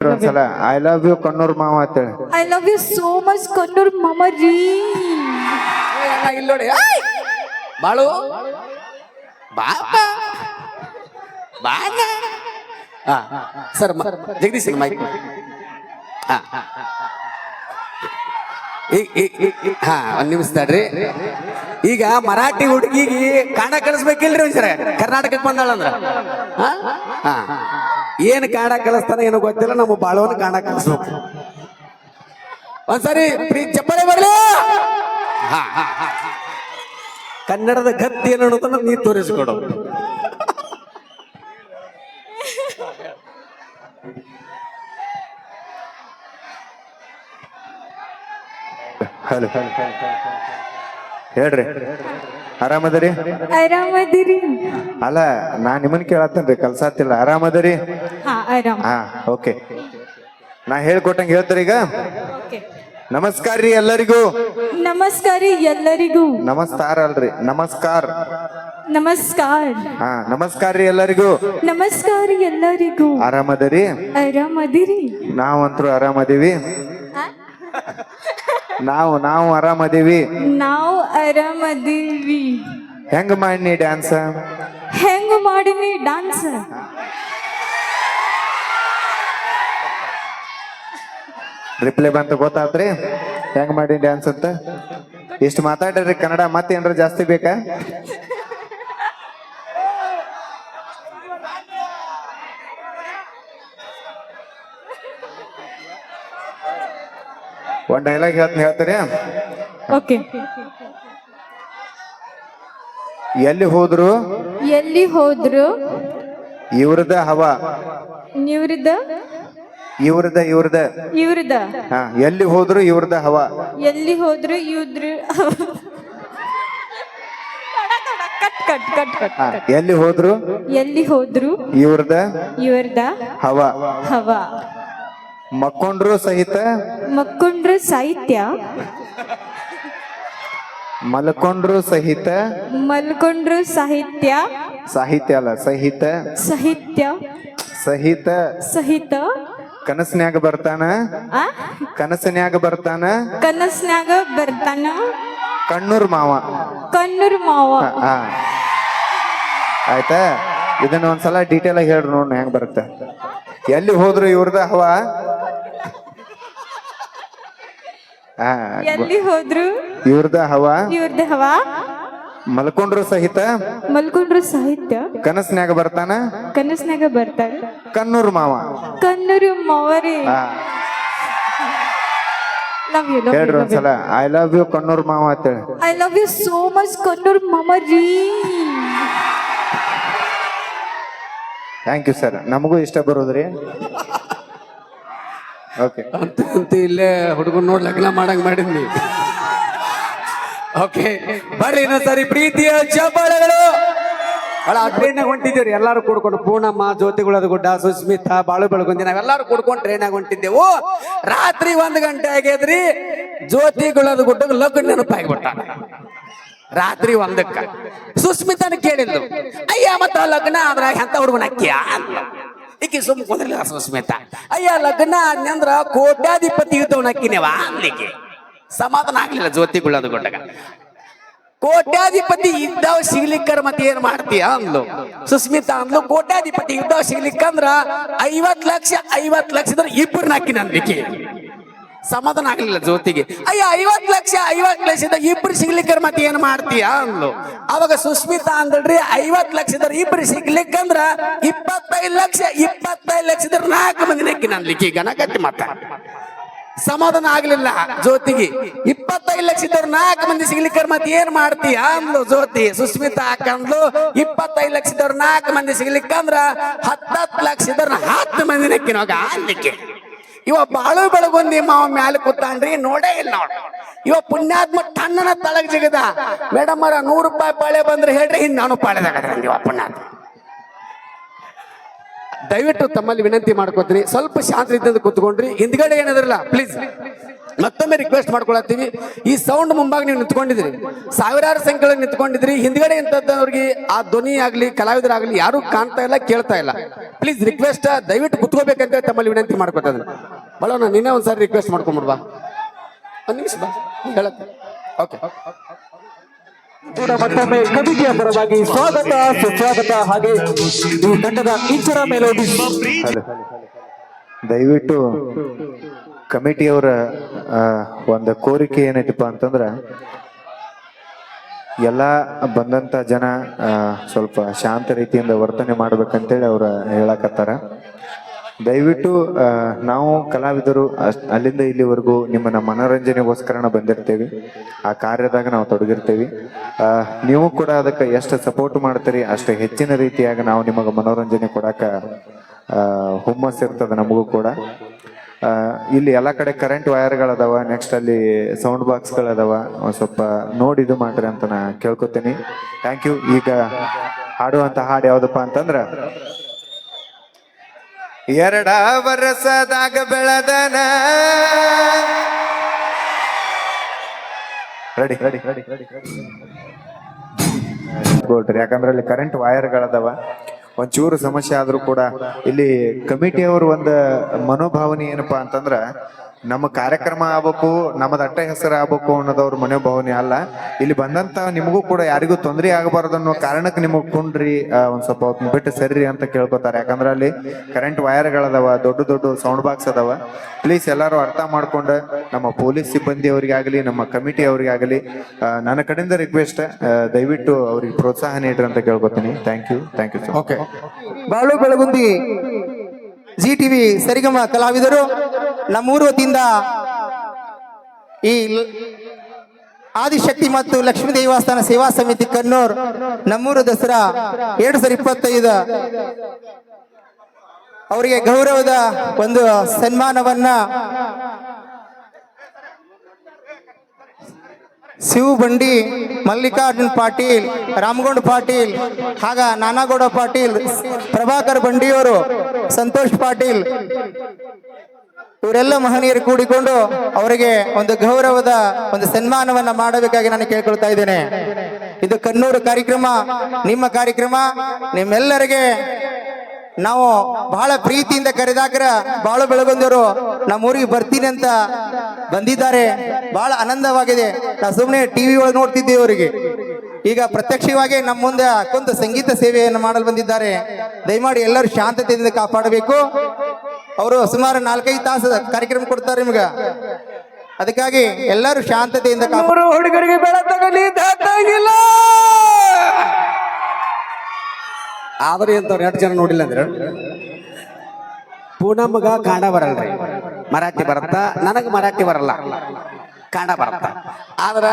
ಒಂದ್ಸಲ I love you Kannur ಮಾವ ಅಂತೇಳಿ. I love you so much Kannur ಮಾಮ ರೀ. ಇಲ್ಲಿ ನೋಡಿ ಬಾಳು ಬಾಪ ಬಾಗ ಸರ್ ಜಗದೀಶ್ ಸಿಂಗ್ ಮೈಕ್ ಹಾ ಒಂದ್ ನಿಮಿಷ ತಡ್ರಿ. ಈಗ ಮರಾಠಿ ಹುಡುಗಿಗೆ ಕಾಣ ಕಳಿಸ್ಬೇಕಿಲ್ರಿ ಒಂದ್ಸರ ಕರ್ನಾಟಕಕ್ಕೆ ಬಂದಾಳಂದ್ರ ಹಾ ಏನ್ ಕಾಣ ಕಲಿಸ್ತಾನ ಏನೋ ಗೊತ್ತಿಲ್ಲ, ನಮ್ಮ ಬಾಳವನ್ನ ಕಾಣ ಕಲಿಸ್ಬೇಕು. ಒಂದ್ಸರಿ ಚಪ್ಪಳೆ ಬರ್ಲಿ. ಕನ್ನಡದ ಗತ್ತಿ ಏನು ಅನ್ನೋದನ್ನ ನೀ ತೋರಿಸ್ಕೊಡು. ಹಲೋ ಹೇಳ್ರಿ, ಆರಾಮದರಿ? ಆರಾಮದಿರಿ? ಅಲ್ಲ ನಾ ನಿಮ್ಮನ್ ಕೇಳತ್ತೇನ್ರಿ, ಕಲ್ಸಾತಿಲ್ಲ. ಆರಾಮದರಿ? ಹಾ ಆರಾಮ್. ಹಾ ಓಕೆ, ನಾ ಹೇಳ್ಕೊಟ್ಟಂಗ ಹೇಳ್ತಾರ ಈಗ. ನಮಸ್ಕಾರ ರೀ ಎಲ್ಲರಿಗೂ. ನಮಸ್ಕಾರ ರೀ ಎಲ್ಲರಿಗೂ. ನಮಸ್ಕಾರ ಅಲ್ರಿ, ನಮಸ್ಕಾರ. ನಮಸ್ಕಾರ. ಹಾ ನಮಸ್ಕಾರ ರೀ ಎಲ್ಲರಿಗೂ. ನಮಸ್ಕಾರ ಎಲ್ಲರಿಗೂ. ಆರಾಮದರಿ? ಆರಾಮದಿರಿ? ನಾವಂತರೂ ಆರಾಮದೀವಿ. ನಾವು ಆರಾಮದೀವಿ. ನಾವು ಆರಾಮದೀವಿ. ಹೆಂಗ ಮಾಡಿ ಡ್ಯಾನ್ಸ್? ಹೆಂಗ ಮಾಡಿನಿ ಡಾನ್ಸ್? ರಿಪ್ಲೈ ಬಂತ ಗೊತ್ತಾತ್ರಿ ಹೆಂಗ್ ಮಾಡಿ ಡ್ಯಾನ್ಸ್ ಅಂತ? ಇಷ್ಟು ಮಾತಾಡ್ರಿ ಕನ್ನಡ, ಮತ್ತೇನ್ರ ಜಾಸ್ತಿ ಬೇಕಾ? ಒಂದ್ ಡೈಲಾಗ್ ಹೇಳ್ತೀರಿ? ಓಕೆ. ಎಲ್ಲಿ ಹೋದ್ರು ಎಲ್ಲಿ ಹೋದ್ರು ಇವ್ರದ ಹವಾ. ಇವ್ರದ ಇವ್ರದ ಇವ್ರದ. ಹಾ ಎಲ್ಲಿ ಹೋದ್ರು ಇವ್ರದ ಹವಾ. ಎಲ್ಲಿ ಹೋದ್ರು ಇವ್ರ. Cut cut cut cut. ಎಲ್ಲಿ ಹೋದ್ರು ಎಲ್ಲಿ ಹೋದ್ರು ಇವ್ರದ ಇವ್ರದ ಹವಾ. ಹವಾ. ಮಕ್ಕೊಂಡ್ರು ಸಹಿತ ಮಕ್ಕೊಂಡ್ರು ಸಾಹಿತ್ಯ. ಮಲ್ಕೊಂಡ್ರು ಸಹಿತ. ಮಲ್ಕೊಂಡ್ರು ಸಾಹಿತ್ಯ. ಸಾಹಿತ್ಯ ಅಲ್ಲ, ಸಹಿತ. ಸಾಹಿತ್ಯ ಸಹಿತ. ಸಹಿತ. ಕನಸ್ನ್ಯಾಗ ಬರ್ತಾನ. ಕನಸನ್ಯಾಗ ಬರ್ತಾನ. ಕನಸ್ನ್ಯಾಗ ಬರ್ತಾನ. ಕಣ್ಣೂರ್ ಮಾವ. ಕಣ್ಣೂರ್ ಮಾವ. ಹಾ ಆಯ್ತಾ? ಇದನ್ನ ಒಂದ್ಸಲ ಡೀಟೇಲ್ ಆಗಿ ಹೇಳ್ರಿ ನೋಡ್ ಹೆಂಗ್ ಬರುತ್ತೆ. ಎಲ್ಲಿ ಹೋದ್ರು ಇವ್ರದ ಹವಾ. ಎಲ್ಲಿ ಹೋದ್ರು ಇವ್ರದ ಹವಾ. ಇವ್ರದ ಹವಾ. ಮಲ್ಕೊಂಡ್ರು ಸಹಿತ. ಮಲ್ಕೊಂಡ್ರು ಸಾಹಿತ್ಯ. ಕನಸ್ನ್ಯಾಗ ಬರ್ತಾನ. ಕನಸ್ನ್ಯಾಗ ಬರ್ತಾರ. ಕಣ್ಣೂರ್ ಮಾವ. ಕಣ್ಣೂರು ಮಾವರಿ. Love you. ಹೇಳ್ರಿ ಒಂದ್ಸಲ ಐ ಲವ್ ಯು ಕಣ್ಣೂರ್ ಮಾವ ಅಂತೇಳಿ. I love you so much Kannur ಮಾಮ ರೀ. ಥ್ಯಾಂಕ್ ಯು ಸರ್, ನಮಗೂ ಇಷ್ಟ ಬರೋದ್ರಿ. ಓಕೆ ಅಂತ ಇಲ್ಲೇ ಹುಡುಗನ್ ನೋಡ್ ಲಗ್ನ ಮಾಡಂಗ್ ಮಾಡಿದ್ನಿ. ಓಕೆ ಬರ್ರಿ ಇನ್ನೊಂದ್ಸರಿ ಪ್ರೀತಿಯ ಚಪ್ಪಾಳೆಗಳು. ಟ್ರೈನಾಗ ಹೊಂಟಿದ್ದೇವ್ರಿ ಎಲ್ಲಾರು ಕೂಡ್ಕೊಂಡು. ಪೂರ್ಣಮ್ಮ, ಜ್ಯೋತಿಗುಳದ ಗುಡ್ಡ, ಸುಸ್ಮಿತಾ, ಬಾಳು ಬೆಳಗುಂದಿ ನಾವೆಲ್ಲಾರು ಕೂಡ್ಕೊಂಡು ಟ್ರೈನಾಗ ಹೊಂಟಿದ್ದೆವು. ರಾತ್ರಿ 1 ಗಂಟೆ ಆಗ್ಯದ್ರಿ. ಜ್ಯೋತಿಗುಳದ ಗುಡ್ಡಕ್ಕೆ ಲಗ್ನ ನೆನಪಾಗಿಬಿಟ್ಟ. ರಾತ್ರಿ 1ಕ್ಕ ಸುಸ್ಮಿತಾನ ಕೇಳಿದ್ಲು, ಅಯ್ಯ ಮತ್ತ ಲಗ್ನ ಆದ್ರ ಎಂತ ಹುಡುಗನ ಅಕ್ಕಿಯ ಅಂತ. ಈಕಿ ಸುಮ್ ಕುಂದ್ರಲಿಲ್ಲ ಸುಸ್ಮಿತಾ. ಅಯ್ಯ ಲಗ್ನ ಆದ್ನಂದ್ರ ಕೋಟ್ಯಾಧಿಪತಿ ಇದ್ದವನ ಅಕ್ಕಿನೇವ ಅನ್ಲಿಕ್ಕೆ ಸಮಾಧಾನ ಆಗ್ಲಿಲ್ಲ ಜ್ಯೋತಿಗುಳದ ಗುಡ್ಡಗ. ಕೋಟ್ಯಾಧಿಪತಿ ಇದ್ದಾವ ಸಿಗ್ಲಿಕ್ಕರ ಮತ್ತೆ ಏನ್ ಮಾಡ್ತೀಯ ಅಂದ್ಲು ಸುಸ್ಮಿತಾ. ಅಂದ್ಲು ಕೋಟ್ಯಾಧಿಪತಿ ಇದ್ದಾವ ಸಿಗ್ಲಿಕ್ಕಂದ್ರ 50 ಲಕ್ಷ 50 ಲಕ್ಷ ಇದ್ರ ಇಬ್ಬರನ್ನ ಹಾಕಿ ನನ್ಲಿಕ್ಕೆ ಸಮಾಧಾನ ಆಗ್ಲಿಲ್ಲ ಜ್ಯೋತಿಗೆ. ಅಯ್ಯ 50 ಲಕ್ಷ 50 ಲಕ್ಷದ ಇಬ್ರು ಸಿಗ್ಲಿಕ್ಕರ ಮತ್ತೆ ಏನ್ ಮಾಡ್ತೀಯ ಅಂದ್ಲು. ಅವಾಗ ಸುಸ್ಮಿತಾ ಅಂದ್ರಿ 50 ಲಕ್ಷದ ಇಬ್ರು ಸಿಗ್ಲಿಕ್ಕಂದ್ರ 25 ಲಕ್ಷ 25 ಲಕ್ಷದ 4 ಮಂದಿ ನಕ್ಕಿ ನನ್ಲಿಕ್ಕೆ ಗಣಗಟ್ಟಿ ಮಾತ ಸಮಾಧಾನ ಆಗ್ಲಿಲ್ಲ ಜ್ಯೋತಿಗೆ. 25 ಲಕ್ಷದ 4 ಮಂದಿ ಸಿಗ್ಲಿಕ್ಕರ್ ಮತ್ತೆ ಏನ್ ಮಾಡ್ತೀಯ ಅಂದ್ಲು ಜ್ಯೋತಿ. ಸುಸ್ಮಿತಾ ಹಾಕಂದ್ಲು 25 ಲಕ್ಷದ 4 ಮಂದಿ ಸಿಗ್ಲಿಕ್ಕಂದ್ರ 10 ಲಕ್ಷದ 10 ಮಂದಿ ನಕ್ಕಿನೋಗ ಅನ್ಲಿಕ್ಕೆ. ಇವ ಬಾಳು ಬೆಳಗೊಂದಿ ಮಾವ ಮ್ಯಾಲ ಕೂತಾನ್ರಿ, ನೋಡೇ ಇಲ್ಲ ನೋಡ. ಇವ ಪುಣ್ಯಾತ್ಮ ಟಣ್ಣನ ತಳಗ್ ಜಿಗದ. ಮೇಡಮ್ ಅವರ 100 ರೂಪಾಯಿ ಪಾಳೆ ಬಂದ್ರೆ ಹೇಳ್ರಿ, ಇನ್ನು ನಾನು ಪಾಳೆದಾಗ ಇವ ಪುಣ್ಯಾತ್ಮ. ದಯವಿಟ್ಟು ತಮ್ಮಲ್ಲಿ ವಿನಂತಿ ಮಾಡ್ಕೋತೀನಿ, ಸ್ವಲ್ಪ ಶಾಂತ ರೀತಿಯಿಂದ ಕೂತ್ಕೊಂಡ್ರಿ. ಹಿಂದ್ಗಡೆ ಏನಿದ್ರಲ್ಲ ಪ್ಲೀಸ್ ಮತ್ತೊಮ್ಮೆ ರಿಕ್ವೆಸ್ಟ್ ಮಾಡ್ಕೊಳತ್ತೀವಿ. ಈ ಸೌಂಡ್ ಮುಂಭಾಗ ನೀವು ನಿಂತ್ಕೊಂಡಿದ್ರಿ, ಸಾವಿರಾರು ಸಂಖ್ಯೆಯಲ್ಲಿ ನಿಂತ್ಕೊಂಡಿದ್ರಿ. ಹಿಂದ್ಗಡೆ ಇಂಥದ್ದವ್ರಿಗೆ ಆ ಧ್ವನಿ ಆಗ್ಲಿ ಕಲಾವಿದರಾಗ್ಲಿ ಯಾರು ಕಾಣ್ತಾ ಇಲ್ಲ, ಕೇಳ್ತಾ ಇಲ್ಲ. ಪ್ಲೀಸ್ ರಿಕ್ವೆಸ್ಟ್, ದಯವಿಟ್ಟು ಕುತ್ಕೋಬೇಕಂತ ತಮ್ಮಲ್ಲಿ ವಿನಂತಿ ಮಾಡ್ಕೊತದ. ಬಳ ನಾನು ನಿನ್ನೆ ಒಂದ್ಸಾರಿ ರಿಕ್ವೆಸ್ಟ್ ಮಾಡ್ಕೊಂಡ್ಬಿಡ್ಬಾ, ಒಂದು ನಿಮಿಷ ಬಾ ಹೇಳತ್ತೆ. ಓಕೆ, ಮತ್ತೊಮ್ಮೆ ಕಮಿಟಿಯ ಪರವಾಗಿ ಸ್ವಾಗತ ಸುಸ್ವಾಗತ. ಹಾಗೆ ಈ ತಂಡದ ಇತರ ಮೆಲೋಡಿ ಹಲೋ, ದಯವಿಟ್ಟು ಕಮಿಟಿಯವರ ಒಂದು ಕೋರಿಕೆ ಏನೈತಪ್ಪ ಅಂತಂದ್ರ, ಎಲ್ಲ ಬಂದಂತ ಜನ ಸ್ವಲ್ಪ ಶಾಂತ ರೀತಿಯಿಂದ ವರ್ತನೆ ಮಾಡ್ಬೇಕಂತೇಳಿ ಅವ್ರ ಹೇಳಕತ್ತಾರ. ದಯವಿಟ್ಟು ನಾವು ಕಲಾವಿದರು ಅಲ್ಲಿಂದ ಇಲ್ಲಿವರೆಗೂ ನಿಮ್ಮನ್ನ ಮನೋರಂಜನೆಗೋಸ್ಕರನ ಬಂದಿರ್ತೇವೆ, ಆ ಕಾರ್ಯದಾಗ ನಾವು ತೊಡಗಿರ್ತೇವೆ. ನೀವು ಕೂಡ ಅದಕ್ಕೆ ಎಷ್ಟು ಸಪೋರ್ಟ್ ಮಾಡ್ತೀರಿ ಅಷ್ಟು ಹೆಚ್ಚಿನ ರೀತಿಯಾಗಿ ನಾವು ನಿಮಗೆ ಮನೋರಂಜನೆ ಕೊಡಾಕ ಹುಮ್ಮಸ್ ಇರ್ತದೆ ನಮಗೂ ಕೂಡ. ಇಲ್ಲಿ ಎಲ್ಲ ಕಡೆ ಕರೆಂಟ್ ವೈರ್ಗಳದಾವ, ನೆಕ್ಸ್ಟ್ ಅಲ್ಲಿ ಸೌಂಡ್ ಬಾಕ್ಸ್ಗಳದಾವ, ಒಂದು ಸ್ವಲ್ಪ ನೋಡಿ ಇದು ಮಾಡ್ರಿ ಅಂತ ನಾ ಕೇಳ್ಕೊತೀನಿ. Thank you. ಈಗ ಹಾಡುವಂತ ಹಾಡು ಯಾವ್ದಪ್ಪ ಅಂತಂದ್ರ, ಎರಡ ವರ್ಷದಾಗ ಬೆಳೆದನ. ರೆಡಿ ರೆಡಿ ರೆಡಿ ರೆಡಿ ಯಾಕಂದ್ರೆ ಅಲ್ಲಿ ಕರೆಂಟ್ ವೈರ್ಗಳದಾವ, ಒಂಚೂರು ಸಮಸ್ಯೆ ಆದ್ರೂ ಕೂಡ ಇಲ್ಲಿ ಕಮಿಟಿಯವರು ಒಂದು ಮನೋಭಾವನೆ ಏನಪ್ಪಾ ಅಂತಂದ್ರ, ನಮ್ಮ ಕಾರ್ಯಕ್ರಮ ಆಗ್ಬೇಕು, ನಮ್ಮದ ಅಟ್ಟ ಹೆಸರು ಆಗ್ಬೇಕು ಅನ್ನೋದವ್ರ ಮನೋಭಾವನೆ ಅಲ್ಲ. ಇಲ್ಲಿ ಬಂದಂತ ನಿಮಗೂ ಕೂಡ ಯಾರಿಗೂ ತೊಂದರೆ ಆಗಬಾರ್ದು ಅನ್ನೋ ಕಾರಣಕ್ಕೆ ನಿಮಗ್ ಕುಂಡ್ರಿ ಒಂದ್ ಸ್ವಲ್ಪ ಹೊತ್ತು ಬಿಟ್ಟು ಸರಿ ಅಂತ ಕೇಳ್ಕೊತಾರೆ. ಯಾಕಂದ್ರೆ ಅಲ್ಲಿ ಕರೆಂಟ್ ವೈರ್ಗಳದಾವ, ದೊಡ್ಡ ದೊಡ್ಡ ಸೌಂಡ್ ಬಾಕ್ಸ್ ಅದಾವ. ಪ್ಲೀಸ್ ಎಲ್ಲರೂ ಅರ್ಥ ಮಾಡ್ಕೊಂಡು ನಮ್ಮ ಪೊಲೀಸ್ ಸಿಬ್ಬಂದಿ ಅವರಿಗಾಗಲಿ ನಮ್ಮ ಕಮಿಟಿ ಅವರಿಗಾಗಲಿ ನನ್ನ ಕಡೆಯಿಂದ ರಿಕ್ವೆಸ್ಟ್, ದಯವಿಟ್ಟು ಅವ್ರಿಗೆ ಪ್ರೋತ್ಸಾಹ ನೀಡ್ರಿ ಅಂತ ಕೇಳ್ಕೊತೀನಿ. Thank you sir. ಓಕೆ, ಬಾಳು ಬೆಳಗುಂದಿ ಜಿ ಟಿವಿ ಸರಿಗಮ ಕಲಾವಿದರು ನಮ್ಮೂರು ವತಿಯಿಂದ ಈ ಆದಿಶಕ್ತಿ ಮತ್ತು ಲಕ್ಷ್ಮೀ ದೇವಸ್ಥಾನ ಸೇವಾ ಸಮಿತಿ ಕನ್ನೂರ್ ನಮ್ಮೂರು ದಸರಾ 2025 ಅವರಿಗೆ ಗೌರವದ ಒಂದು ಸನ್ಮಾನವನ್ನ ಶಿವು ಬಂಡಿ, ಮಲ್ಲಿಕಾರ್ಜುನ್ ಪಾಟೀಲ್, ರಾಮಗೊಂಡ್ ಪಾಟೀಲ್, ಹಾಗ ನಾನಾಗೌಡ ಪಾಟೀಲ್, ಪ್ರಭಾಕರ್ ಬಂಡಿಯವರು, ಸಂತೋಷ್ ಪಾಟೀಲ್, ಇವರೆಲ್ಲ ಮಹನೀಯರು ಕೂಡಿಕೊಂಡು ಅವರಿಗೆ ಒಂದು ಗೌರವದ ಒಂದು ಸನ್ಮಾನವನ್ನ ಮಾಡಬೇಕಾಗಿ ನಾನು ಕೇಳ್ಕೊಳ್ತಾ ಇದ್ದೇನೆ. ಇದು ಕನ್ನೂರು ಕಾರ್ಯಕ್ರಮ, ನಿಮ್ಮ ಕಾರ್ಯಕ್ರಮ. ನಿಮ್ಮೆಲ್ಲರಿಗೆ ನಾವು ಬಹಳ ಪ್ರೀತಿಯಿಂದ ಕರೆದಾಕರ ಬಾಳು ಬೆಳಗೊಂದವರು ನಮ್ಮ ಊರಿಗೆ ಬರ್ತೀನಿ ಅಂತ ಬಂದಿದ್ದಾರೆ. ಬಹಳ ಆನಂದವಾಗಿದೆ. ನಾವು ಸುಮ್ಮನೆ ಟಿವಿ ಒಳಗೆ ನೋಡ್ತಿದ್ದೇವೆ, ಅವರಿಗೆ ಈಗ ಪ್ರತ್ಯಕ್ಷವಾಗಿ ನಮ್ಮ ಮುಂದೆ ಕುಂತ ಸಂಗೀತ ಸೇವೆಯನ್ನು ಮಾಡಲು ಬಂದಿದ್ದಾರೆ. ದಯಮಾಡಿ ಎಲ್ಲರೂ ಶಾಂತತೆಯಿಂದ ಕಾಪಾಡಬೇಕು. ಅವರು ಸುಮಾರು 4-5 ತಾಸು ಕಾರ್ಯಕ್ರಮ ಕೊಡ್ತಾರೆ ನಿಮ್ಗ, ಅದಕ್ಕಾಗಿ ಎಲ್ಲರೂ ಶಾಂತತೆಯಿಂದ ಹುಡುಗರಿಗೆ ಬೆಳತಗಲಿ ದಾತಾಗಿಲ್ಲ. ಆದ್ರೆ ಎಂತವ್ರು 2 ಜನ ನೋಡಿಲ್ಲ ಅಂದ್ರೆ ಪೂನಮ್ಗ ಕಾಂಡ ಬರಲ್ರಿ, ಮರಾಠಿ ಬರತ್ತ, ನನಗೆ ಮರಾಠಿ ಬರಲ್ಲ, ಕಾಂಡ ಬರತ್ತ. ಆದ್ರ